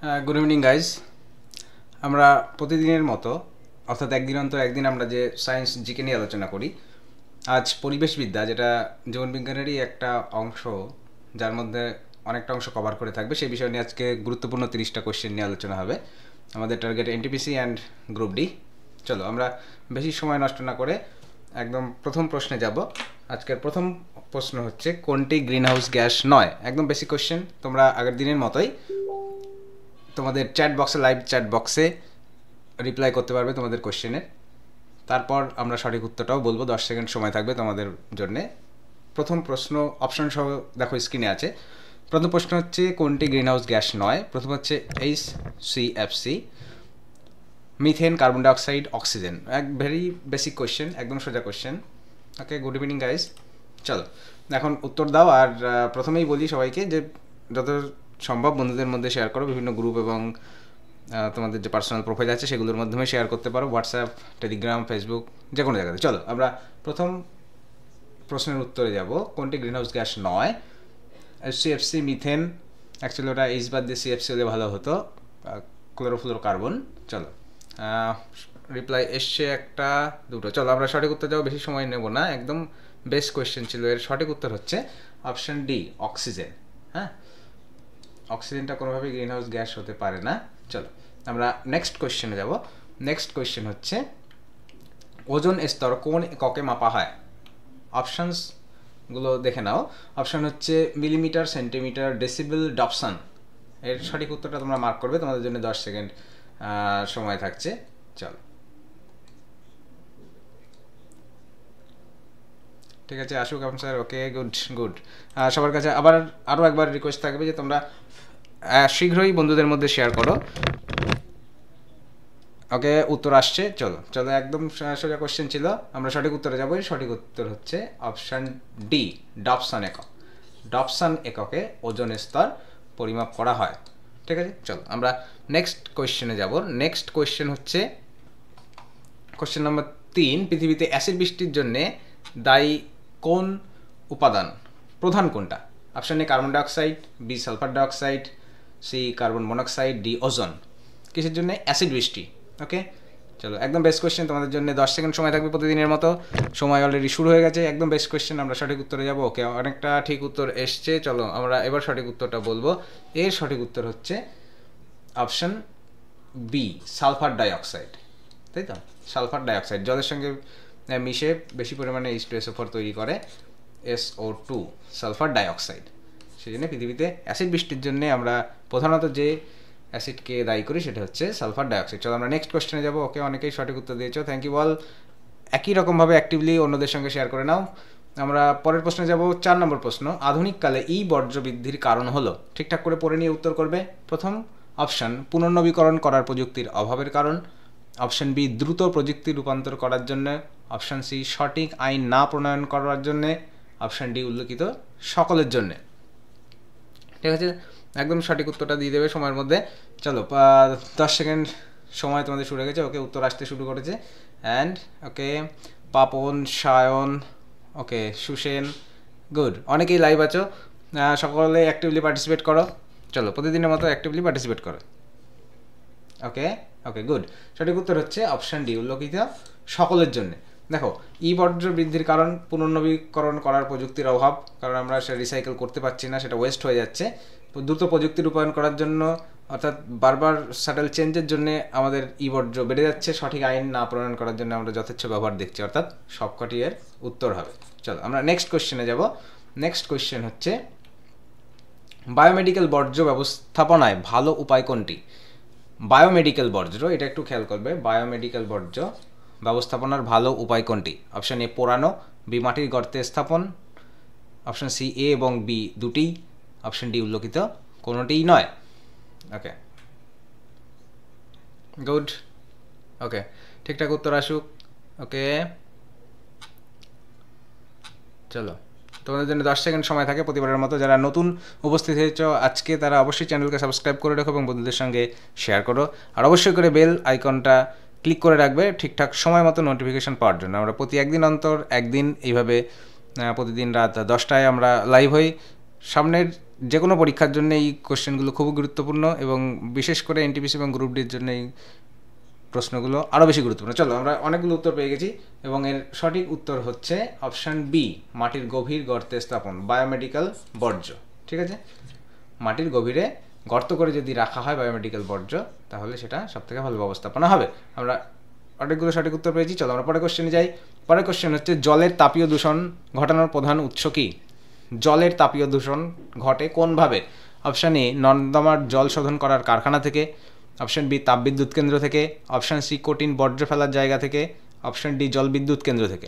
Good evening guys. আমরা প্রতিদিনের মতো অর্থাৎ একদিন অন্তর একদিন আমরা যে সায়েন্স জিকে নিয়ে আলোচনা করি, আজ পরিবেশবিদ্যা, যেটা জীবনবিজ্ঞানেরই একটা অংশ, যার মধ্যে অনেকটা অংশ কভার করে থাকবে, সেই বিষয় নিয়ে আজকে গুরুত্বপূর্ণ 30টা কোয়েশ্চেন নিয়ে আলোচনা হবে। আমাদের target NTPC and group D. চলো আমরা বেশি সময় নষ্ট না করে একদম প্রথম প্রশ্নে যাব। আজকের প্রথম প্রশ্ন হচ্ছে, কোনটি গ্রিন হাউস গ্যাস নয়? একদম বেসিক কোয়েশ্চেন। তোমরা আগের দিনের মতোই তোমাদের চ্যাট বক্সে, লাইভ চ্যাট বক্সে রিপ্লাই করতে পারবে তোমাদের কোয়েশ্চেনের। তারপর আমরা সঠিক উত্তরটাও বলবো, 10 সেকেন্ড সময় থাকবে তোমাদের জন্যে। প্রথম প্রশ্ন অপশন সহ দেখো স্ক্রিনে আছে। প্রথম প্রশ্ন হচ্ছে, কোনটি গ্রিন হাউস গ্যাস নয়? প্রথম হচ্ছে HCFC, methane, carbon dioxide, oxygen. এক ভেরি বেসিক কোয়েশ্চেন, একদম সোজা কোয়েশ্চেন। ওকে, গুড ইভিনিং গাইজ। চলো এখন উত্তর দাও। আর প্রথমেই বলি সবাইকে যে যত সম্ভব বন্ধুদের মধ্যে শেয়ার করো, বিভিন্ন গ্রুপ এবং তোমাদের যে পার্সোনাল প্রোফাইল আছে সেগুলোর মাধ্যমে শেয়ার করতে পারো, হোয়াটসঅ্যাপ, টেলিগ্রাম, ফেসবুক, যে কোনো জায়গাতে। চলো আমরা প্রথম প্রশ্নের উত্তরে যাব। কোনটি গ্রিন হাউস গ্যাস নয়? HCFC, methane. অ্যাকচুয়ালি ওটা এইচ বাদ দিয়ে CFC হলে ভালো হতো, ক্লোরোফ্লোরোকার্বন। চলো রিপ্লাই এসছে একটা, দুটো। চলো আমরা সঠিক উত্তর যাবো, বেশি সময় নেব না, একদম বেস্ট কোয়েশ্চেন ছিল। এর সঠিক উত্তর হচ্ছে অপশন ডি, অক্সিজেন। হ্যাঁ, অক্সিজেনটা কোনোভাবেই গ্রিন হাউস গ্যাস হতে পারে না। চলো আমরা নেক্সট কোয়েশ্চেনে যাব। নেক্সট কোয়েশ্চেন হচ্ছে, ওজোন স্তর কোন এককে মাপা হয়? অপশানসগুলো দেখে নাও। অপশান হচ্ছে মিলিমিটার, সেন্টিমিটার, ডেসিবেল, ডপসন। এর সঠিক উত্তরটা তোমরা মার্ক করবে, তোমাদের জন্য 10 সেকেন্ড সময় থাকছে। চলো ঠিক আছে, আসুক স্যার। ওকে, গুড গুড। সবার কাছে আরও একবার রিকোয়েস্ট থাকবে যে তোমরা শীঘ্রই বন্ধুদের মধ্যে শেয়ার করো। ওকে, উত্তর আসছে। চলো চলো একদম সোজা কোশ্চেন ছিল, আমরা সঠিক উত্তরে যাবো। সঠিক উত্তর হচ্ছে অপশান ডি, ডপসন একক। ডপসন এককে ওজোন স্তর পরিমাপ করা হয়। ঠিক আছে, চলো আমরা নেক্সট কোয়েশ্চেনে যাব। নেক্সট কোয়েশ্চেন হচ্ছে কোয়েশ্চেন নাম্বার 3। পৃথিবীতে অ্যাসিড বৃষ্টির জন্য দায়ী কোন উপাদান? প্রধান কোনটা? Option A carbon dioxide, B sulphur dioxide, C carbon monoxide, D ozone. কিসের জন্য অ্যাসিড বৃষ্টি? ওকে, চলো একদম বেস্ট কোয়েশ্চেন, তোমাদের জন্য 10 সেকেন্ড সময় থাকবে প্রতিদিনের মতো। সময় অলরেডি শুরু হয়ে গেছে, একদম বেস্ট কোয়েশ্চেন। আমরা সঠিক উত্তরে যাব। ওকে, অনেকটা ঠিক উত্তর এসছে। চলো আমরা এবার সঠিক উত্তরটা বলবো। এর সঠিক উত্তর হচ্ছে অপশান বি, সালফার ডাইঅক্সাইড। তাই তো, সালফার ডাইঅক্সাইড জলের সঙ্গে মিশে বেশি পরিমাণে H2SO4 তৈরি করে, SO2, সালফার ডাইঅক্সাইড। সেই জন্য পৃথিবীতে অ্যাসিড বৃষ্টির জন্য আমরা প্রধানত যে অ্যাসিডকে দায়ী করি সেটা হচ্ছে সালফার ডাইঅক্সাইড। চলো আমরা নেক্সট কোয়েশ্চেনে যাবো। ওকে, অনেকেই সঠিক উত্তর দিয়েছো, থ্যাংক ইউ অল। একই রকমভাবে অ্যাক্টিভলি অন্যদের সঙ্গে শেয়ার করে নাও। আমরা পরের প্রশ্নে যাব, 4 নম্বর প্রশ্ন। আধুনিককালে বর্জ্য বৃদ্ধির কারণ হলো? ঠিকঠাক করে পড়ে নিয়ে উত্তর করবে। প্রথম অপশান, পুনর্নবীকরণ করার প্রযুক্তির অভাবের কারণ। অপশান বি, দ্রুত প্রযুক্তি রূপান্তর করার জন্য। অপশান সি, সঠিক আইন না প্রণয়ন করার জন্য। অপশান ডি, উল্লেখিত সকলের জন্য। ঠিক আছে, একদম সঠিক উত্তরটা দিয়ে দেবে সময়ের মধ্যে। চলো 10 সেকেন্ড সময় তোমাদের শুরু হয়ে গেছে। ওকে, উত্তর আসতে শুরু করেছে। And okay, Papan, Sayan, okay, Susen, good. অনেকেই লাইভ আছো, সকলে অ্যাক্টিভলি পার্টিসিপেট করো। চলো প্রতিদিনের মতো অ্যাক্টিভলি পার্টিসিপেট করো। ওকে ওকে, গুড। সঠিক উত্তর হচ্ছে অপশান ডি, উল্লেখিত সকলের জন্য। দেখো, বর্জ্য বৃদ্ধির কারণ পুনর্নবীকরণ করার প্রযুক্তির অভাব, কারণ আমরা সেটা রিসাইকেল করতে পারছি না, সেটা ওয়েস্ট হয়ে যাচ্ছে। দ্রুত প্রযুক্তি রূপায়ণ করার জন্য, অর্থাৎ বারবার সাটেল চেঞ্জের জন্য আমাদের বর্জ্য বেড়ে যাচ্ছে। সঠিক আইন না প্রণয়ন করার জন্য আমরা যথেচ্ছ ব্যবহার দেখছি, অর্থাৎ সবকটি এর উত্তর হবে। চলো আমরা নেক্সট কোয়েশ্চেনে যাব। নেক্সট কোয়েশ্চেন হচ্ছে, বায়োমেডিক্যাল বর্জ্য ব্যবস্থাপনায় ভালো উপায় কোনটি? বায়োমেডিক্যাল বর্জ্য, এটা একটু খেয়াল করবে। বায়োমেডিক্যাল বর্জ্য ব্যবস্থাপনার ভালো উপায় কোনটি? অপশান এ, পোড়ানো, বি মাটির গর্তে স্থাপন। অপশান সি, এ এবং বি দুটিই। অপশান ডি, উল্লেখিত কোনোটিই নয়। ওকে, গুড। ওকে, ঠিকঠাক উত্তর আসুক। ওকে, চলো তোমাদের জন্য 10 সেকেন্ড সময় থাকে প্রতিবারের মতো। যারা নতুন উপস্থিত হয়েছ আজকে, তারা অবশ্যই চ্যানেলকে সাবস্ক্রাইব করে রাখো এবং বন্ধুদের সঙ্গে শেয়ার করো। আর অবশ্যই করে বেল আইকনটা ক্লিক করে রাখবে ঠিকঠাক সময় মতো নোটিফিকেশান পাওয়ার জন্য। আমরা প্রতি একদিন অন্তর একদিন এইভাবে প্রতিদিন রাত 10টায় আমরা লাইভ হই। সামনের যে কোনো পরীক্ষার জন্য এই কোশ্চেনগুলো খুবই গুরুত্বপূর্ণ এবং বিশেষ করে এনটিপিসি এবং গ্রুপ ডির জন্য এই প্রশ্নগুলো আরও বেশি গুরুত্বপূর্ণ। চলো আমরা অনেকগুলো উত্তর পেয়ে গেছি এবং এর সঠিক উত্তর হচ্ছে অপশান বি, মাটির গভীর গর্তে স্থাপন, বায়োমেডিক্যাল বর্জ্য। ঠিক আছে, মাটির গভীরে গর্ত করে যদি রাখা হয় বায়োমেডিক্যাল বর্জ্য, তাহলে সেটা সবথেকে ভালো ব্যবস্থাপনা হবে। আমরা অনেকগুলো সঠিক উত্তর পেয়েছি। চলো আমরা পরের কোশ্চেনে যাই। পরের কোশ্চেন হচ্ছে জলের তাপীয় দূষণ ঘটানোর প্রধান উৎস কী? জলের তাপীয় দূষণ ঘটে কোনভাবে? অপশান এ, নর্দমার জল শোধন করার কারখানা থেকে। অপশান বি, তাপবিদ্যুৎ কেন্দ্র থেকে। অপশান সি, কঠিন বর্জ্য ফেলার জায়গা থেকে। অপশান ডি, জলবিদ্যুৎ কেন্দ্র থেকে।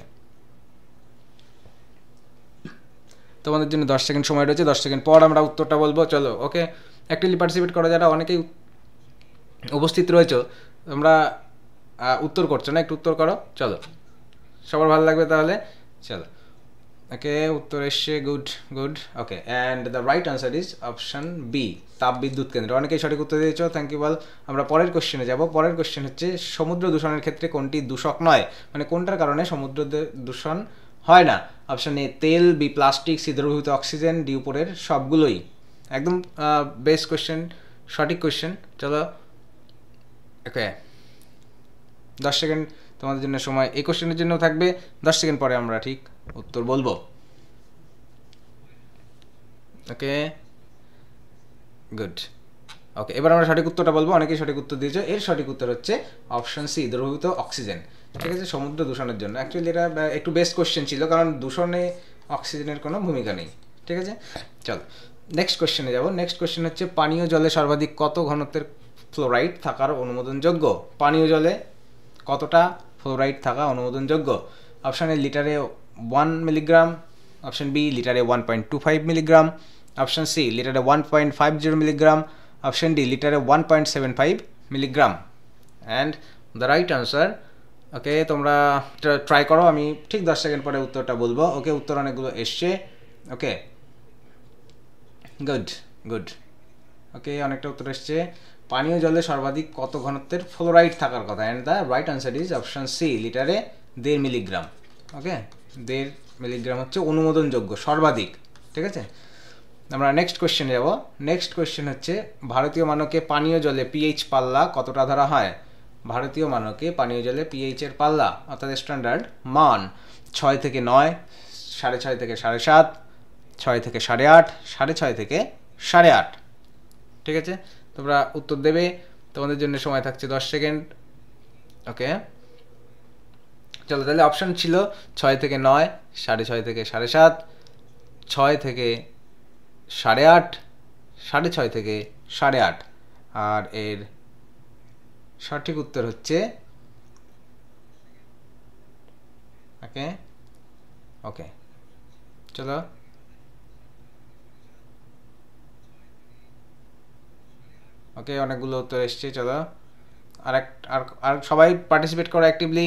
তোমাদের জন্য 10 সেকেন্ড সময় রয়েছে, 10 সেকেন্ড পর আমরা উত্তরটা বলবো। চলো ওকে, অ্যাক্টিভলি পার্টিসিপেট করা যারা অনেকেই উপস্থিত রয়েছে, তোমরা উত্তর করছো না, একটু উত্তর করো। চলো, সবার ভালো লাগবে তাহলে। চলো ওকে, উত্তর এসছে, good good. Okay, and the right answer is option B, তাপবিদ্যুৎ কেন্দ্র। অনেকেই সঠিক উত্তর দিয়েছো, থ্যাংক ইউ বল। আমরা পরের কোশ্চেনে যাব। পরের কোশ্চেন হচ্ছে সমুদ্র দূষণের ক্ষেত্রে কোনটি দূষক নয়? মানে কোনটার কারণে সমুদ্র দূষণ হয় না? অপশান এ তেল, বি প্লাস্টিক, সি দ্রবীভূত অক্সিজেন, ডি উপরের সবগুলোই। একদম বেস্ট কোশ্চেন, সঠিক কোশ্চেন। চলো ওকে, 10 সেকেন্ড তোমাদের জন্য সময় এই কোশ্চেনের জন্য থাকবে। 10 সেকেন্ড পরে আমরা ঠিক উত্তর বলবো। Okay good. ওকে, এবার আমরা সঠিক উত্তরটা বলবো। অনেকেই সঠিক উত্তর দিয়েছে। এর সঠিক উত্তর হচ্ছে অপশন সি, দ্রবীভূত অক্সিজেন। ঠিক আছে, সমুদ্র দূষণের জন্য। অ্যাকচুয়ালি এটা একটু বেস্ট কোশ্চেন ছিল, কারণ দূষণে অক্সিজেনের কোনো ভূমিকা নেই। ঠিক আছে, চলো নেক্সট কোশ্চেনে যাব। নেক্সট কোশ্চেন হচ্ছে পানীয় জলে সর্বাধিক কত ঘনত্বের ফ্লোরাইড থাকার অনুমোদনযোগ্য? পানীয় জলে কতটা ফ্লোরাইড থাকা অনুমোদনযোগ্য? অপশান এ লিটারে 1 মিলিগ্রাম। অপশান বি লিটারে 1.25 মিলিগ্রাম। অপশান সি লিটারে 1.50 মিলিগ্রাম। অপশান ডি লিটারে 1.75 milligram. And the right answer, okay তোমরা ট্রাই করো, আমি ঠিক 10 সেকেন্ড পরে উত্তরটা বলবো। ওকে, উত্তর অনেকগুলো এসছে। Okay good good. ওকে, অনেকটা উত্তর এসছে। পানীয় জলে সর্বাধিক কত ঘনত্বের ফ্লোরাইড থাকার কথা? And the right answer is option C, লিটারে 1.5 মিলিগ্রাম। ওকে, 1.5 মিলিগ্রাম হচ্ছে অনুমোদনযোগ্য সর্বাধিক। ঠিক আছে, আমরা নেক্সট কোয়েশ্চেনে যাব। নেক্সট কোয়েশ্চেন হচ্ছে ভারতীয় মানকে পানীয় জলে পিএইচ পাল্লা কতটা ধরা হয়? ভারতীয় মানকে পানীয় জলে পিএইচের পাল্লা অর্থাৎ স্ট্যান্ডার্ড মান 6 থেকে 9, 6.5 থেকে 7.5, 6 থেকে 8.5, 6.5 থেকে 8.5। ঠিক আছে, তোমরা উত্তর দেবে। তোমাদের জন্য সময় থাকছে 10 সেকেন্ড। ওকে চলো, তাহলে অপশান ছিল 6 থেকে 9, 6.5 থেকে 7.5, 6 থেকে 8.5, 6.5 থেকে 8.5। আর এর সঠিক উত্তর হচ্ছে ওকে ওকে চলো ওকে, অনেকগুলো উত্তর এসছে। চলো আর সবাই পার্টিসিপেট করো অ্যাক্টিভলি।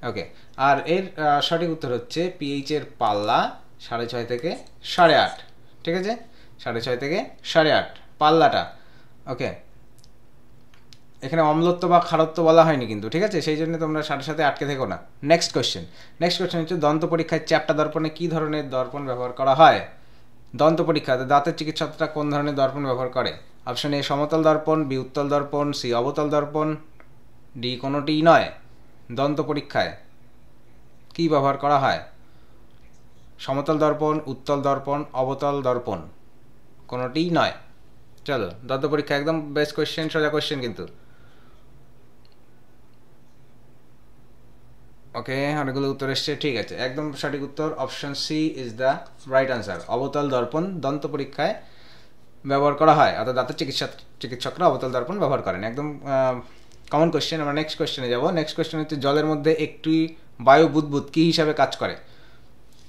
ওকে, আর এর সঠিক উত্তর হচ্ছে পিএইচের পাল্লা 6.5 থেকে 8.5। ঠিক আছে, 6.5 থেকে 8.5 পাল্লাটা। ওকে, এখানে অম্লত্ব বা ক্ষারত্ব বলা হয়নি কিন্তু। ঠিক আছে, সেই জন্য তোমরা সাথে সাথে আটকে থেকো না। নেক্সট কোয়েশ্চেন হচ্ছে দন্ত পরীক্ষায় চ্যাপ্টা দর্পণে কী ধরনের দর্পণ ব্যবহার করা হয়? দন্ত পরীক্ষাতে দাঁতের চিকিৎসকরা কোন ধরনের দর্পণ ব্যবহার করে? অপশন এ সমতল দর্পণ, বি উত্তল দর্পণ, সি অবতল দর্পণ, ডি কোনোটিই নয়। দন্ত পরীক্ষায় কী ব্যবহার করা হয়? সমতল দর্পণ, উত্তল দর্পণ, অবতল দর্পণ, কোনোটিই নয়। চলো, দন্ত পরীক্ষা একদম বেস্ট কোয়েশ্চেন, সোজা কোয়েশ্চেন কিন্তু। ওকে, অনেকগুলো উত্তর এসছে। ঠিক আছে, একদম সঠিক উত্তর option C is the right answer. অবতল দর্পণ দন্ত পরীক্ষায় ব্যবহার করা হয়, অর্থাৎ দাঁতের চিকিৎসকরা অবতল দর্পণ ব্যবহার করেন। একদম কমন কোয়েশ্চেন। আমরা নেক্সট কোয়েশ্চেনে যাব। নেক্সট কোয়েশ্চেন হচ্ছে জলের মধ্যে একটি বায়ু বুদবুদ কী হিসাবে কাজ করে?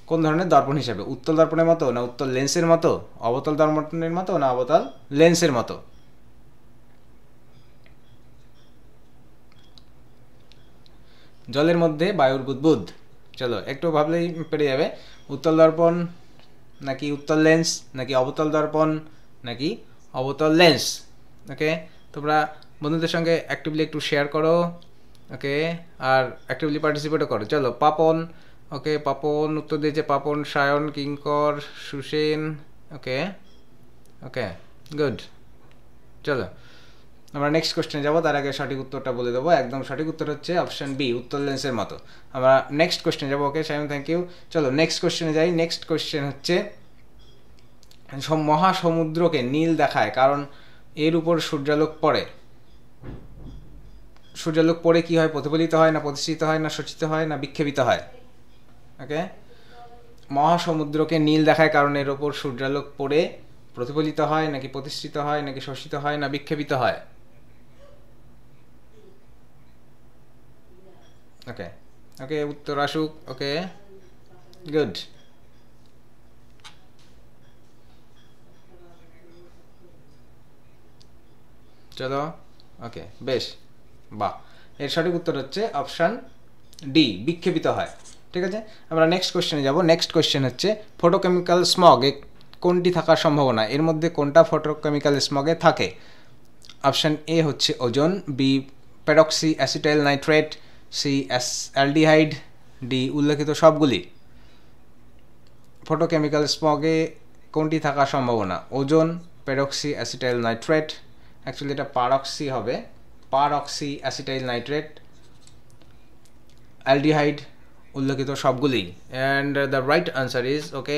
কোন ধরনের দর্পণ হিসাবে? উত্তল দর্পণের মতো, না উত্তল লেন্সের মতো, অবতল দর্পণের মতো, না অবতল লেন্সের মতো? জলের মধ্যে বায়ুর বুদবুদ, চলো একটু ভাবলেই পেরে যাবে। উত্তল দর্পণ নাকি উত্তল লেন্স, নাকি অবতল দর্পণ নাকি অবতল লেন্স? ওকে, তোমরা বন্ধুদের সঙ্গে অ্যাক্টিভলি একটু শেয়ার করো। ওকে, আর অ্যাক্টিভলি পার্টিসিপেটও করো। চলো, পাপন। ওকে, পাপন উত্তর দিয়েছে। পাপন, সায়ন, কিঙ্কর, সুসেন। ওকে ওকে, গুড। চলো আমরা নেক্সট কোশ্চেনে যাবো, তার আগে সঠিক উত্তরটা বলে দেবো। একদম সঠিক উত্তর হচ্ছে অপশন বি, উত্তর লেন্সের মতো। আমরা নেক্সট কোশ্চেনে যাবো। ওকে সাইমন, থ্যাংক ইউ। চলো নেক্সট কোশ্চেনে যাই। নেক্সট কোশ্চেন হচ্ছে মহাসমুদ্রকে নীল দেখায় কারণ এর উপর সূর্যালোক পড়ে। সূর্যালোক পড়ে কি হয়? প্রতিফলিত হয় না প্রতিষ্ঠিত হয় না শোষিত হয় না বিক্ষেপিত হয়? ওকে, মহাসমুদ্রকে নীল দেখায় কারণ এর ওপর সূর্যালোক পড়ে প্রতিফলিত হয় নাকি প্রতিষ্ঠিত হয় নাকি শোষিত হয় না বিক্ষেপিত হয়? ওকে ওকে, উত্তর আসুক। ওকে, গুড। চলো, ওকে, বেশ, বাহ। এর সঠিক উত্তর হচ্ছে অপশান ডি, বিক্ষেপিত হয়। ঠিক আছে, আমরা নেক্সট কোশ্চেনে যাব। নেক্সট কোশ্চেন হচ্ছে ফটোকেমিক্যাল স্মগে কোনটি থাকার সম্ভাবনা? এর মধ্যে কোনটা ফটোকেমিক্যাল স্মগে থাকে? অপশান এ হচ্ছে ozone, B peroxy acetyl nitrate, C aldehyde, D উল্লেখিত সবগুলি। ফটোকেমিক্যাল স্মগে কোনটি থাকার সম্ভাবনা? Ozone, peroxy acetyl nitrate, actually এটা পারক্সি হবে, পারক্সি অ্যাসিটাইল নাইট্রেট, অ্যালডিহাইড, উল্লেখিত সবগুলি। And the right answer is, okay,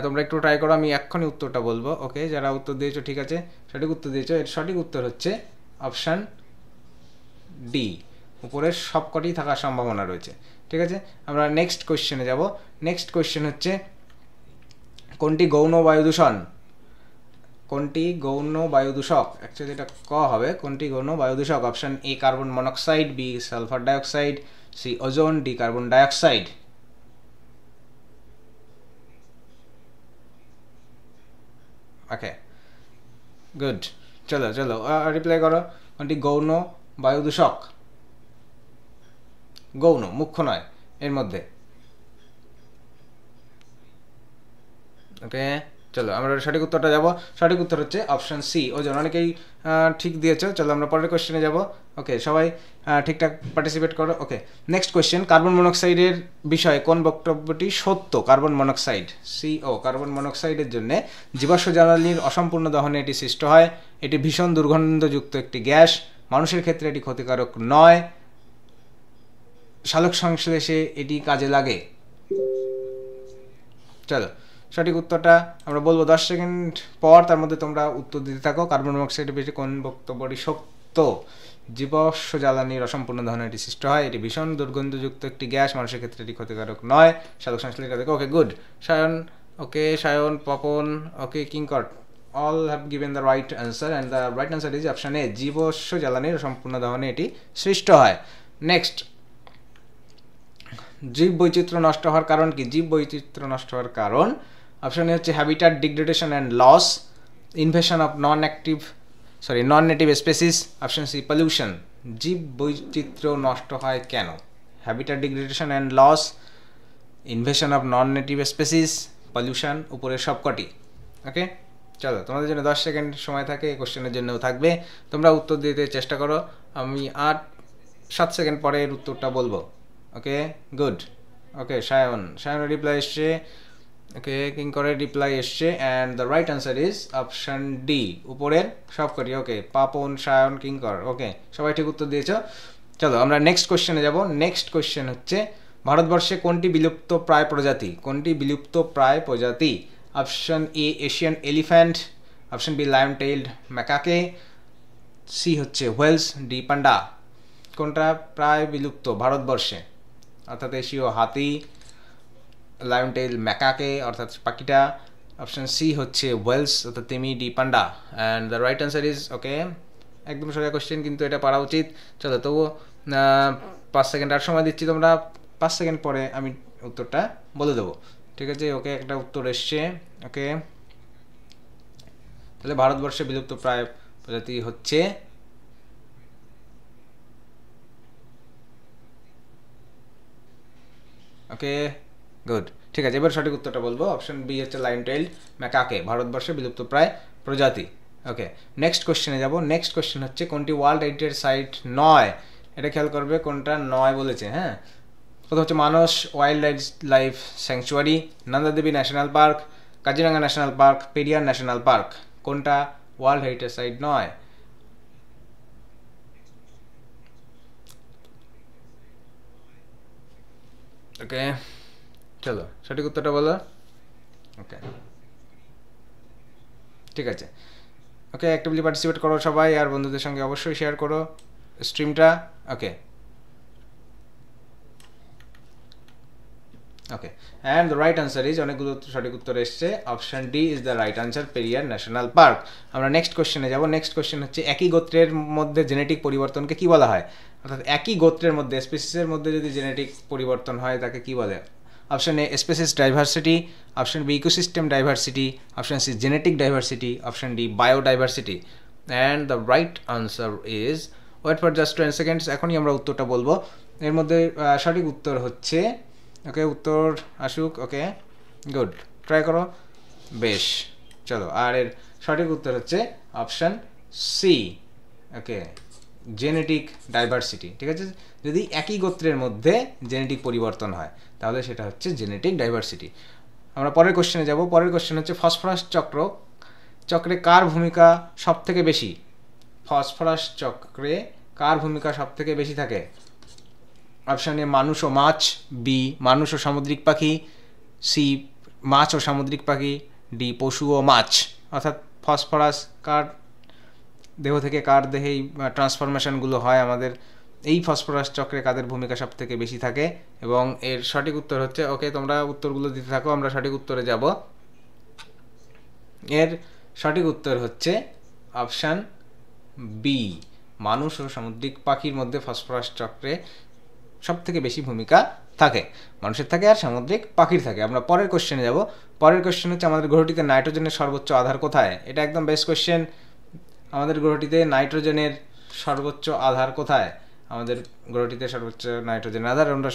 তোমরা একটু ট্রাই করো, আমি এক্ষুনি উত্তরটা বলবো। ওকে, যারা উত্তর দিয়েছো ঠিক আছে, সঠিক উত্তর দিয়েছো। এর সঠিক উত্তর হচ্ছে অপশান ডি, উপরের সবকটি থাকার সম্ভাবনা রয়েছে। ঠিক আছে, আমরা নেক্সট কোয়েশ্চেনে যাব। নেক্সট কোয়েশ্চেন হচ্ছে কোনটি গৌণ বায়ু দূষণ? কোনটি গৌণ বায়ু দূষক? অ্যাকচুয়ালি এটা ক হবে, কোনটি গৌণ বায়ু দূষক? Option A carbon monoxide, B sulphur dioxide, C ozone, D carbon dioxide. Okay, good. চলো চলো রিপ্লাই করো, কোনটি গৌণ বায়ু দূষক? গৌণ, মুখ্য নয় এর মধ্যে। ওকে, চলো আমরা সঠিক উত্তরটা যাব। সঠিক উত্তর হচ্ছে অপশান সি, ওজন। অনেকেই ঠিক দিয়েছো। চলো আমরা পরের কোশ্চেনে যাব। ওকে, সবাই ঠিকঠাক পার্টিসিপেট করো। ওকে, নেক্সট কোশ্চেন, কার্বন মনোক্সাইডের বিষয়ে কোন বক্তব্যটি সত্য? কার্বন মনোক্সাইড, সিও, কার্বন মনোক্সাইডের জন্য জীবাশ্ম জ্বালানির অসম্পূর্ণ দহনে এটি সৃষ্ট হয়। এটি ভীষণ দুর্গন্ধযুক্ত একটি গ্যাস, মানুষের ক্ষেত্রে এটি ক্ষতিকারক নয়, সালোক সংশ্লেষে এটি কাজে লাগে। চলো সঠিক উত্তরটা আমরা বলবো 10 সেকেন্ড পর, তার মধ্যে তোমরা উত্তর দিতে থাকো। কার্বন মনোক্সাইডের বিষয়ে কোন বক্তব্যটি সত্য? জীবাশ্ম জ্বালানির অসম্পূর্ণ দহনে এটি সৃষ্ট হয়, এটি ভীষণ দুর্গন্ধযুক্ত একটি গ্যাস, মানুষের ক্ষেত্রে এটি ক্ষতিকারক নয়, সালোক সংশ্লেষে কাজে লাগে। Okay, good. Sayan, okay, Sayan, Papan, okay, Kinkar, all have given the right answer and the right answer is option A, জীবাশ্ম জ্বালানির সম্পূর্ণ দহনে এটি সৃষ্ট হয়। নেক্সট, জীব বৈচিত্র্য নষ্ট হওয়ার কারণ কি? জীব বৈচিত্র্য নষ্ট হওয়ার কারণ অপশন এ হচ্ছে habitat degradation and loss, invasion of non native species, option C pollution. জীব বৈচিত্র্য নষ্ট হয় কেন? Habitat degradation and loss, invasion of non native species, pollution, উপরের সবকটি। ওকে, চলো তোমাদের জন্য 10 সেকেন্ড সময় থাকে, এই কোশ্চেনের জন্যও থাকবে, তোমরা উত্তর দিতে চেষ্টা করো। আমি 8-7 সেকেন্ড পরে এর উত্তরটা বলবো। ওকে, গুড। ওকে, সায়নের রিপ্লাই এসছে। ওকে, কিঙ্করের রিপ্লাই এসছে and the right answer is option D, উপরের সবকটি। ওকে, পাপন, সায়ন, কিঙ্কর, ওকে, সবাই ঠিক উত্তর দিয়েছো। চলো আমরা নেক্সট কোশ্চেনে যাব। নেক্সট কোশ্চেন হচ্ছে ভারতবর্ষে কোনটি বিলুপ্ত প্রায় প্রজাতি? কোনটি বিলুপ্ত প্রায় প্রজাতি? Option A Asian elephant, option B lion tailed macaque, C হচ্ছে হোয়েলস, ডি পান্ডা। কোনটা প্রায় বিলুপ্ত ভারতবর্ষে? অর্থাৎ এশীয় হাতি, লায়ন টেইল ম্যাকাকে অর্থাৎ পাখিটা, অপশন সি হচ্ছে ওয়েলস অর্থাৎ তিমি, D panda. And the right answer is, okay, একদম সোজা কোশ্চেন কিন্তু এটা পারা উচিত। চলো তবুও 5 সেকেন্ড আর সময় দিচ্ছি, তোমরা 5 সেকেন্ড পরে আমি উত্তরটা বলে দেবো। ঠিক আছে, ওকে, একটা উত্তর এসছে। ওকে, তাহলে ভারতবর্ষে বিলুপ্ত প্রায় প্রজাতি হচ্ছে ওকে, গুড, ঠিক আছে, এবার সঠিক উত্তরটা বলবো। অপশন বি হচ্ছে লায়ন টেইলড ম্যাকাকে, ভারতবর্ষে বিলুপ্ত প্রায় প্রজাতি। ওকে, নেক্সট কোশ্চেনে যাব। নেক্সট কোশ্চেন হচ্ছে কোনটি ওয়ার্ল্ড হেরিটেজ সাইট নয়? এটা খেয়াল করবে কোনটা নয় বলেছে। হ্যাঁ, প্রথম হচ্ছে Manas wildlife sanctuary, Nanda Devi national park, Kaziranga national park, Periyar national park. কোনটা ওয়ার্ল্ড হেরিটেজ সাইট নয়? ওকে, চলো সঠিক উত্তরটা বলো। ওকে, ঠিক আছে। ওকে, অ্যাক্টিভলি পার্টিসিপেট করো সবাই, আর বন্ধুদের সঙ্গে অবশ্যই শেয়ার করো স্ট্রিমটা। Okay okay, and the right answer is, অনেকগুলো সঠিক উত্তর এসছে, option D is the right answer, Periyar national park. আমরা নেক্সট কোশ্চেনে যাব। নেক্সট কোশ্চেন হচ্ছে একই গোত্রের মধ্যে জেনেটিক পরিবর্তনকে কি বলা হয়? অর্থাৎ একই গোত্রের মধ্যে, স্পিসিসের মধ্যে যদি জেনেটিক পরিবর্তন হয় তাকে কি বলে? Option A species diversity, option B ecosystem diversity, option C genetic diversity, option D biodiversity. And the right answer is, wait for just 20 seconds, এখনই আমরা উত্তরটা বলবো। এর মধ্যে সঠিক উত্তর হচ্ছে, ওকে উত্তর আসুক। ওকে গুড, ট্রাই করো, বেশ। চলো, আর এর সঠিক উত্তর হচ্ছে অপশন সি, ওকে জেনেটিক ডাইভার্সিটি। ঠিক আছে, যদি একই গোত্রের মধ্যে জেনেটিক পরিবর্তন হয় তাহলে সেটা হচ্ছে জেনেটিক ডাইভার্সিটি। আমরা পরের কোশ্চেনে যাব। পরের কোশ্চেন হচ্ছে ফসফরাস চক্রে কার ভূমিকা সব থেকে বেশি? ফসফরাস চক্রে কার ভূমিকা সব থেকে বেশি থাকে? অপশন এ মানুষ ও মাছ, বি মানুষ ও সামুদ্রিক পাখি, সি মাছ ও সামুদ্রিক পাখি, ডি পশু ও মাছ। অর্থাৎ ফসফরাস কার দেহ থেকে কার দেহেই ট্রান্সফরমেশনগুলো হয় আমাদের, এই ফসফরাস চক্রে কাদের ভূমিকা সব থেকে বেশি থাকে? এবং এর সঠিক উত্তর হচ্ছে, ওকে তোমরা উত্তরগুলো দিতে থাকো, আমরা সঠিক উত্তরে যাব। এর সঠিক উত্তর হচ্ছে অপশান বি, মানুষ ও সামুদ্রিক পাখির মধ্যে ফসফরাস চক্রে সব থেকে বেশি ভূমিকা থাকে, মানুষের থাকে আর সামুদ্রিক পাখির থাকে। আমরা পরের কোশ্চেনে যাব। পরের কোশ্চেন হচ্ছে আমাদের গ্রহটিতে নাইট্রোজেনের সর্বোচ্চ আধার কোথায়? এটা একদম বেস্ট কোশ্চেন। আমাদের গ্রহটিতে নাইট্রোজেনের সর্বোচ্চ আধার কোথায়? আমাদের গ্রহটিতে সর্বোচ্চ নাইট্রোজেনের আধার আমরা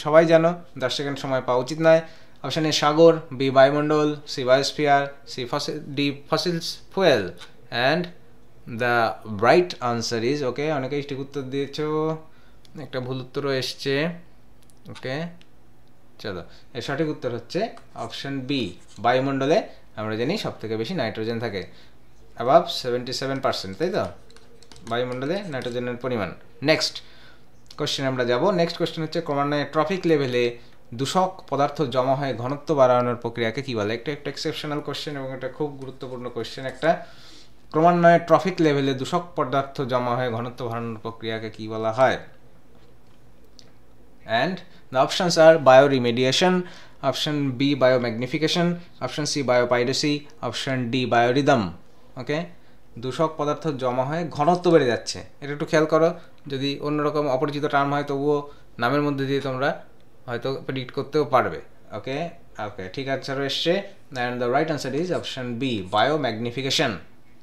সবাই জানো, 10 সেকেন্ড সময় পাওয়া উচিত নয়। অপশন এ সাগর, বি বায়ুমণ্ডল, C biosphere, D fossils fuel. And the right answer is, okay অনেকেই ঠিক উত্তর দিয়েছ, একটা ভুল উত্তরও এসছে। ওকে চলো, এর সঠিক উত্তর হচ্ছে অপশন বি, বায়ুমণ্ডলে আমরা জানি সব থেকে বেশি নাইট্রোজেন থাকে, অ্যাবাভ 77%, তাই তো বায়ুমণ্ডলে নাইট্রোজেনের পরিমাণ। নেক্সট কোশ্চেন আমরা যাব। নেক্সট কোশ্চেন হচ্ছে ক্রমান্বয়ে ট্রফিক লেভেলে দূষক পদার্থ জমা হয়ে ঘনত্ব বাড়ানোর প্রক্রিয়াকে কি বলে? একটা এক্সেপশনাল কোশ্চেন এবং এটা খুব গুরুত্বপূর্ণ কোশ্চেন একটা। ক্রমান্বয়ে ট্রফিক লেভেলে দূষক পদার্থ জমা হয়ে ঘনত্ব বাড়ানোর প্রক্রিয়াকে কি বলা হয়? And the options are bioremediation, option B biomagnification, option C biopiracy, option D biorhythm. ওকে, দূষক পদার্থ জমা হয়ে ঘনত্ব বেড়ে যাচ্ছে, এটা একটু খেয়াল করো। যদি অন্যরকম অপরিচিত টার্ম হয় তবুও নামের মধ্যে দিয়ে তোমরা হয়তো প্রেডিক্ট করতেও পারবে। ওকে ওকে, ঠিক আনসার এসছে, and the right answer is option B, biomagnification.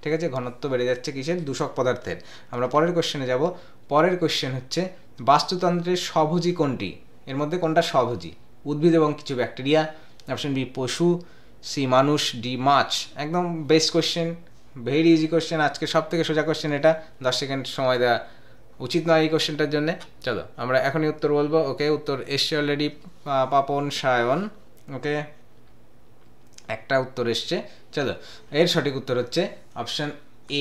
ঠিক আছে, ঘনত্ব বেড়ে যাচ্ছে কিসের? দূষক পদার্থের। আমরা পরের কোশ্চেনে যাব। পরের কোশ্চেন হচ্ছে বাস্তুতন্ত্রের স্বভোজী কোনটি? এর মধ্যে কোনটা স্বভোজী? উদ্ভিদ এবং কিছু ব্যাকটেরিয়া, অপশন বি পশু, সি মানুষ, ডি মাছ। একদম best question, very easy question, আজকে সব থেকে সোজা কোশ্চেন এটা, 10 সেকেন্ড সময় দেওয়া উচিত নয় এই কোশ্চেনটার জন্য। চলো আমরা এখনই উত্তর বলবো। ওকে, উত্তর এসছে অলরেডি, পাপন সায়ন। ওকে, একটা উত্তর এসছে। চলো, এর সঠিক উত্তর হচ্ছে অপশন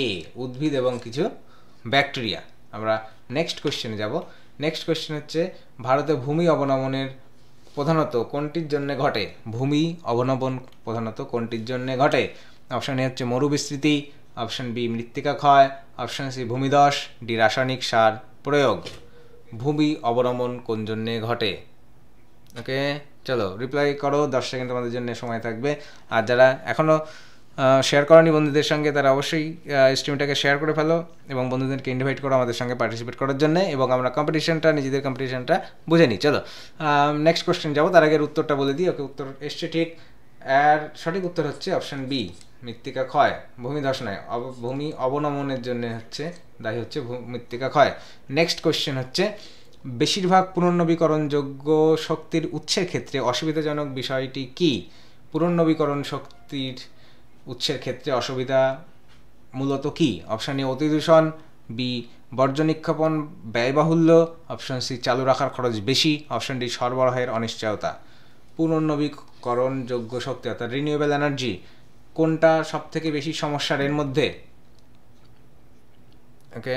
এ, উদ্ভিদ এবং কিছু ব্যাকটেরিয়া। আমরা নেক্সট কোশ্চেনে যাব। নেক্সট কোশ্চেন হচ্ছে ভারতে ভূমি অবনমনের প্রধানত কোনটির জন্য ঘটে? ভূমি অবনমন প্রধানত কোনটির জন্য ঘটে? অপশন এ হচ্ছে মরুবিস্তৃতি, অপশন বি মৃত্তিকা ক্ষয়, অপশন সি ভূমিধস, ডি রাসায়নিক সার প্রয়োগ। ভূমি অবনমন কোন জন্যে ঘটে? ওকে চলো রিপ্লাই করো, 10 সেকেন্ড তোমাদের জন্য সময় থাকবে। আর যারা এখনও শেয়ার করনি বন্ধুদের সঙ্গে, তারা অবশ্যই স্ট্রিমটাকে শেয়ার করে ফেলো এবং বন্ধুদেরকে ইনভাইট করো আমাদের সঙ্গে পার্টিসিপেট করার জন্য, এবং আমরা নিজেদের কম্পিটিশনটা বুঝে নিই। চলো নেক্সট কোশ্চেন যাবো, তার আগের উত্তরটা বলে দিই। ওকে, উত্তর এসছে ঠিক, আর সঠিক উত্তর হচ্ছে অপশন বি, মৃত্তিকা ক্ষয়। ভূমিধস নয়, ভূমি অবনমনের জন্য দায়ী হচ্ছে মৃত্তিকা ক্ষয়। নেক্সট কোশ্চেন হচ্ছে বেশিরভাগ পুনর্নবীকরণযোগ্য শক্তির উৎসের ক্ষেত্রে অসুবিধাজনক বিষয়টি কি? পুনর্নবীকরণ শক্তির উৎসের ক্ষেত্রে অসুবিধা মূলত কি? অপশন এ অতিদূষণ, বি বর্জ্য নিক্ষেপণ ব্যয়বাহুল্য, অপশন সি চালু রাখার খরচ বেশি, অপশন ডি সরবরাহের অনিশ্চয়তা। পুনর্নবীকরণযোগ্য শক্তি অর্থাৎ রিনিউয়েবল এনার্জি কোনটা সব থেকে বেশি সমস্যার এর মধ্যে? ওকে,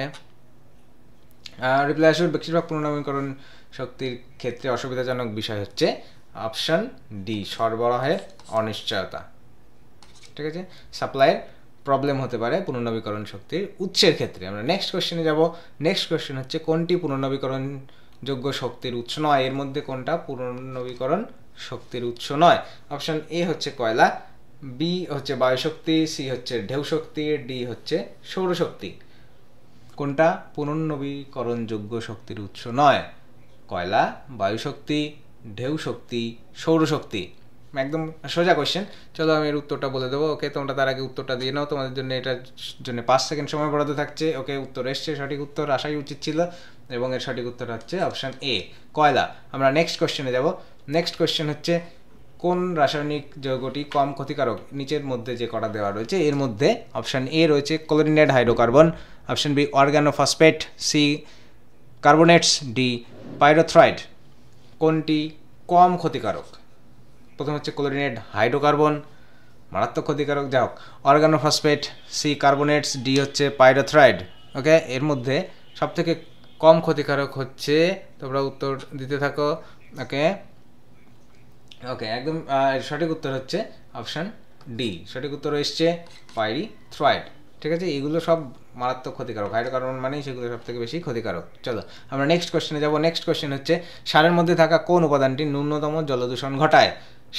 রিপ্লাই আসলে বেশিরভাগ পুনর্নবীকরণ শক্তির ক্ষেত্রে অসুবিধাজনক বিষয় হচ্ছে অপশন ডি, সরবরাহের অনিশ্চয়তা। ঠিক আছে, সাপ্লাইয়ের প্রবলেম হতে পারে পুনর্নবীকরণ শক্তির উৎসের ক্ষেত্রে। আমরা নেক্সট কোশ্চেনে যাব। নেক্সট কোশ্চেন হচ্ছে কোনটি পুনর্নবীকরণযোগ্য শক্তির উৎস নয়? এর মধ্যে কোনটা পুনর্নবীকরণ শক্তির উৎস নয়? অপশন এ হচ্ছে কয়লা, বি হচ্ছে বায়ুশক্তি, সি হচ্ছে ঢেউ শক্তি, ডি হচ্ছে সৌরশক্তি। কোনটা পুনর্নবীকরণযোগ্য শক্তির উৎস নয়? কয়লা, বায়ুশক্তি, ঢেউ শক্তি, সৌরশক্তি। একদম সোজা কোয়েশ্চেন। চলো আমি এর উত্তরটা বলে দেবো। ওকে, তোমরা তার আগে উত্তরটা দিয়ে নাও। তোমাদের জন্য এটার জন্য 5 সেকেন্ড সময় বরাদ্দ থাকছে। ওকে, উত্তর এসছে, সঠিক উত্তর আসাই উচিত ছিল, এবং এর সঠিক উত্তর হচ্ছে অপশন এ, কয়লা। আমরা নেক্সট কোয়েশ্চেনে যাব। নেক্সট কোয়েশ্চেন হচ্ছে কোন রাসায়নিক যৌগটি কম ক্ষতিকারক? নিচের মধ্যে যে কটা দেওয়া রয়েছে এর মধ্যে অপশন এ রয়েছে chlorinate hydrocarbon, option B organophosphate, C carbonates, D pyrethroid. কোনটি কম ক্ষতিকারক? প্রথম হচ্ছে ক্লোরিনেট হাইড্রোকার্বন, মারাত্মক ক্ষতিকারক। যা হোক, অর্গানোফসফেট, সি কার্বনেটস, ডি হচ্ছে পাইরোথ্রাইড। ওকে, এর মধ্যে সবথেকে কম ক্ষতিকারক হচ্ছে, তোমরা উত্তর দিতে থাকো। ওকে ওকে, একদম সঠিক উত্তর হচ্ছে অপশন ডি, সঠিক উত্তর এসছে পাইরিথ্রাইড। ঠিক আছে, এগুলো সব মারাত্মক ক্ষতিকারক। হাইড্রোকার্বন মানেই সেগুলো সব থেকে বেশি ক্ষতিকারক। চলো আমরা নেক্সট কোশ্চেনে যাব। নেক্সট কোশ্চেন হচ্ছে সারের মধ্যে থাকা কোন উপাদানটি ন্যূনতম জলদূষণ ঘটায়?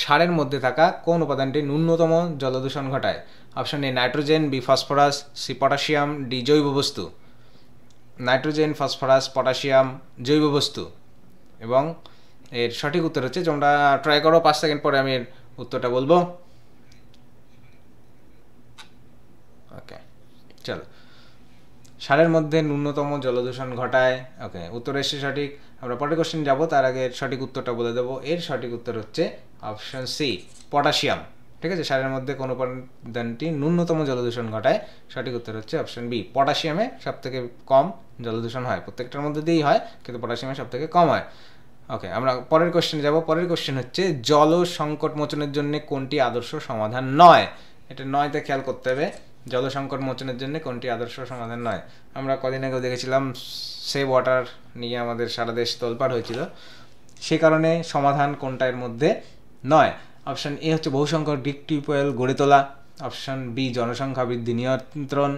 সারের মধ্যে থাকা কোন উপাদানটি ন্যূনতম জলদূষণ ঘটায়? Option A nitrogen, B phosphorus, C potassium, D জৈব বস্তু। নাইট্রোজেন, ফসফরাস, পটাশিয়াম, জৈব বস্তু। এবং এর সঠিক উত্তর হচ্ছে, তোমরা ট্রাই করো, 5 সেকেন্ড পরে আমি এর উত্তরটা বলবো। ওকে, চলো, সারের মধ্যে ন্যূনতম জলদূষণ ঘটায়। ওকে, উত্তর এসছে সঠিক। আমরা পরের কোশ্চেন যাব, তার আগে সঠিক উত্তরটা বলে দেবো। এর সঠিক উত্তর হচ্ছে অপশন সি, পটাশিয়াম। ঠিক আছে, সারের মধ্যে কোন উপাদানটি ন্যূনতম জলদূষণ ঘটায়? সঠিক উত্তর হচ্ছে অপশন বি, পটাশিয়ামে সব থেকে কম জলদূষণ হয়। প্রত্যেকটার মধ্যে দিয়েই হয়, কিন্তু পটাশিয়ামে সব থেকে কম হয়। ওকে, আমরা পরের কোশ্চেনে যাব। পরের কোশ্চেন হচ্ছে জল সংকট মোচনের জন্য কোনটি আদর্শ সমাধান নয়? এটা নয়তে খেয়াল করতে হবে। জল সংকট মোচনের জন্য কোনটি আদর্শ সমাধান নয়? আমরা কদিন আগেও দেখেছিলাম সেভ ওয়াটার নিয়ে আমাদের সারা দেশ তোলপাড় হয়েছিল। সে কারণে সমাধান কোনটা এর মধ্যে নয়? অপশন এ হচ্ছে বহুসংখ্যক ডিপ টিউবওয়েল গড়ে তোলা, অপশন বি জনসংখ্যা বৃদ্ধি নিয়ন্ত্রণ,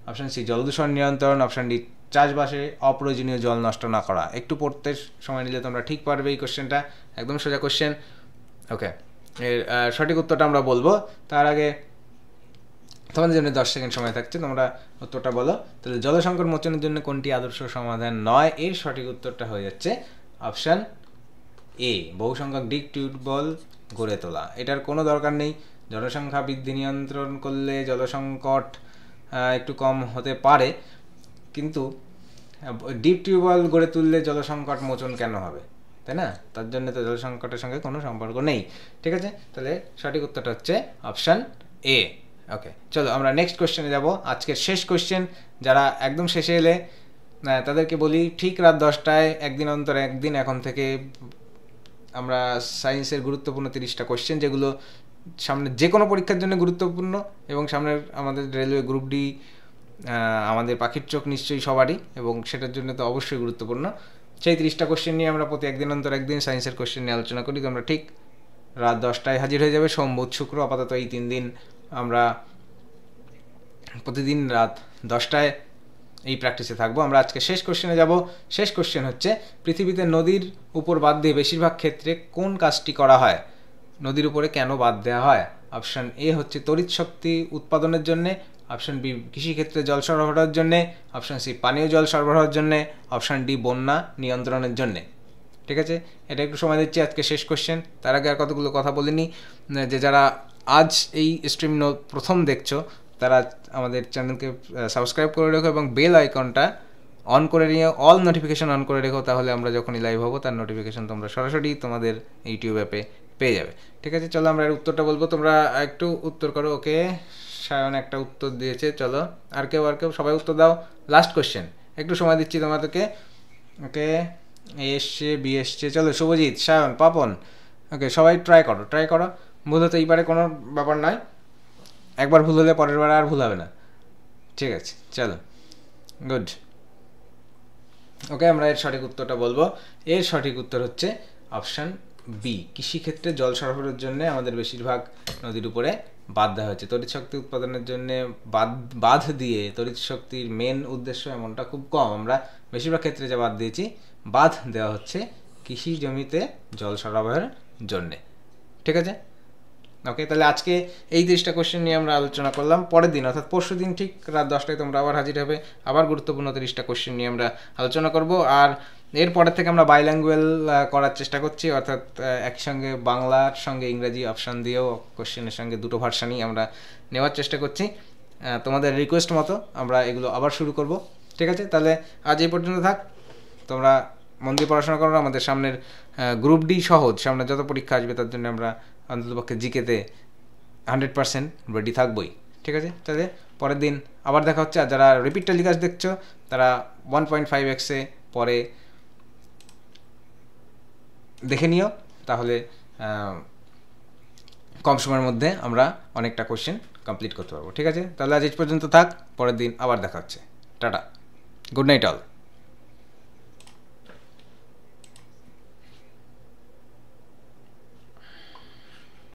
অপশন সি জলদূষণ নিয়ন্ত্রণ, অপশন ডি চাষবাসে অপ্রয়োজনীয় জল নষ্ট না করা। একটু পড়তে সময় নিলে তোমরা ঠিক পারবে এই কোশ্চেনটা, একদম সোজা কোশ্চেন। ওকে, এর সঠিক উত্তরটা আমরা বলবো, তার আগে তোমাদের জন্য 10 সেকেন্ড সময় থাকছে, তোমরা উত্তরটা বলো। তাহলে জল সংকট মোচনের জন্য কোনটি আদর্শ সমাধান নয়? এর সঠিক উত্তরটা হয়ে যাচ্ছে অপশন এ, বহুসংখ্যক ডিপ টিউবওয়েল গড়ে তোলা। এটার কোনো দরকার নেই। জনসংখ্যা বৃদ্ধি নিয়ন্ত্রণ করলে জলসংকট একটু কম হতে পারে, কিন্তু ডিপ টিউবওয়েল গড়ে তুললে জলসংকট মোচন কেন হবে, তাই না? তার জন্য তো জলসংকটের সঙ্গে কোনো সম্পর্ক নেই। ঠিক আছে, তাহলে সঠিক উত্তরটা হচ্ছে অপশন এ। ওকে, চলো আমরা নেক্সট কোশ্চেনে যাব। আজকের শেষ কোশ্চেন। যারা একদম শেষে এলে তাদেরকে বলি, ঠিক রাত 10টায় একদিন অন্তর একদিন এখন থেকে আমরা সায়েন্সের গুরুত্বপূর্ণ 30টা কোশ্চেন, যেগুলো সামনে যে কোনো পরীক্ষার জন্য গুরুত্বপূর্ণ, এবং সামনের আমাদের রেলওয়ে গ্রুপ ডি, আমাদের পাখির চোখ নিশ্চয়ই সবারই, এবং সেটার জন্য তো অবশ্যই গুরুত্বপূর্ণ। সেই 30টা কোশ্চেন নিয়ে আমরা প্রতি একদিন অন্তর একদিন সায়েন্সের কোশ্চেন নিয়ে আলোচনা করি। তোমরা ঠিক রাত 10টায় হাজির হয়ে যাবে, সোম বুধ শুক্র, আপাতত এই 3 দিন আমরা প্রতিদিন রাত 10টায় এই প্র্যাকটিসে থাকবো। আমরা আজকে শেষ কোশ্চেনে যাব। শেষ কোশ্চেন হচ্ছে, পৃথিবীতে নদীর উপর বাদ দিয়ে বেশিরভাগ ক্ষেত্রে কোন কাজটি করা হয়? নদীর উপরে কেন বাদ দেওয়া হয়? অপশন এ হচ্ছে তড়িৎ শক্তি উৎপাদনের জন্যে, অপশন বি কৃষিক্ষেত্রে জল সরবরাহের জন্যে, অপশন সি পানীয় জল সরবরাহের জন্যে, অপশন ডি বন্যা নিয়ন্ত্রণের জন্যে। ঠিক আছে, এটা একটু সময় দিচ্ছি। আজকে শেষ কোশ্চেন। তার আগে আর কতগুলো কথা বলিনি, যে যারা আজ এই স্ট্রিম প্রথম দেখছো তারা আমাদের চ্যানেলকে সাবস্ক্রাইব করে রেখো এবং বেল আইকনটা অন করে নিয়ে অল নোটিফিকেশন অন করে রেখো, তাহলে আমরা যখনই লাইভ হবো তার নোটিফিকেশন তোমরা সরাসরি তোমাদের ইউটিউব অ্যাপে পেয়ে যাবে। ঠিক আছে, চলো আমরা এর উত্তরটা বলবো, তোমরা একটু উত্তর করো। ওকে, সায়ন একটা উত্তর দিয়েছে। চলো আর কেউ সবাই উত্তর দাও। লাস্ট কোশ্চেন, একটু সময় দিচ্ছি তোমাদেরকে। ওকে, এ এসছে, বি এসছে। চলো শুভজিৎ, সায়ন, পাপন। ওকে, সবাই ট্রাই করো। ভুল হতেই পারে, কোনো ব্যাপার নয়। একবার ভুল হলে পরের বার আর ভুল হবে না। ঠিক আছে, চলো, গুড। ওকে, আমরা এর সঠিক উত্তরটা বলবো। এর সঠিক উত্তর হচ্ছে অপশান বি। কৃষিক্ষেত্রে জল সরবরাহের জন্য আমাদের বেশিরভাগ নদীর উপরে বাঁধ দেওয়া হয়েছে। তড়িৎ শক্তি উৎপাদনের জন্য বাঁধ দিয়ে তড়িৎ শক্তির মেন উদ্দেশ্য এমনটা খুব কম। আমরা বেশিরভাগ ক্ষেত্রে যা বাদ দিয়েছি, বাঁধ দেওয়া হচ্ছে কৃষি জমিতে জল সরবরাহের জন্যে। ঠিক আছে, ওকে। তাহলে আজকে এই 30টা কোশ্চেন নিয়ে আমরা আলোচনা করলাম। পরের দিন অর্থাৎ পরশু দিন ঠিক রাত 10টায় তোমরা আবার হাজির হবে, আবার গুরুত্বপূর্ণ 30টা কোশ্চেন নিয়ে আমরা আলোচনা করব। আর এরপরের থেকে আমরা বাইল্যাঙ্গুয়াল করার চেষ্টা করছি, অর্থাৎ একই সঙ্গে বাংলার সঙ্গে ইংরাজি অপশান দিয়েও কোশ্চেনের সঙ্গে দুটো ভার্সানই আমরা নেওয়ার চেষ্টা করছি। তোমাদের রিকোয়েস্ট মতো আমরা এগুলো আবার শুরু করব। ঠিক আছে, তাহলে আজ এই পর্যন্ত থাক। তোমরা মন দিয়ে পড়াশোনা করো। আমাদের সামনের গ্রুপ ডি সহজ, সামনে যত পরীক্ষা আসবে তার জন্য আমরা অন্ততপক্ষে জিকেতে 100% রেডি থাকবই। ঠিক আছে, তাহলে পরের দিন আবার দেখা হচ্ছে। আর যারা রিপিট টেলিকাস্ট দেখছো তারা 1.5x পরে দেখে নিও, তাহলে কম সময়ের মধ্যে আমরা অনেকটা কোশ্চেন কমপ্লিট করতে পারবো। ঠিক আছে, তাহলে আজ এই পর্যন্ত থাক, পরের দিন আবার দেখা হচ্ছে। Tata, good night all.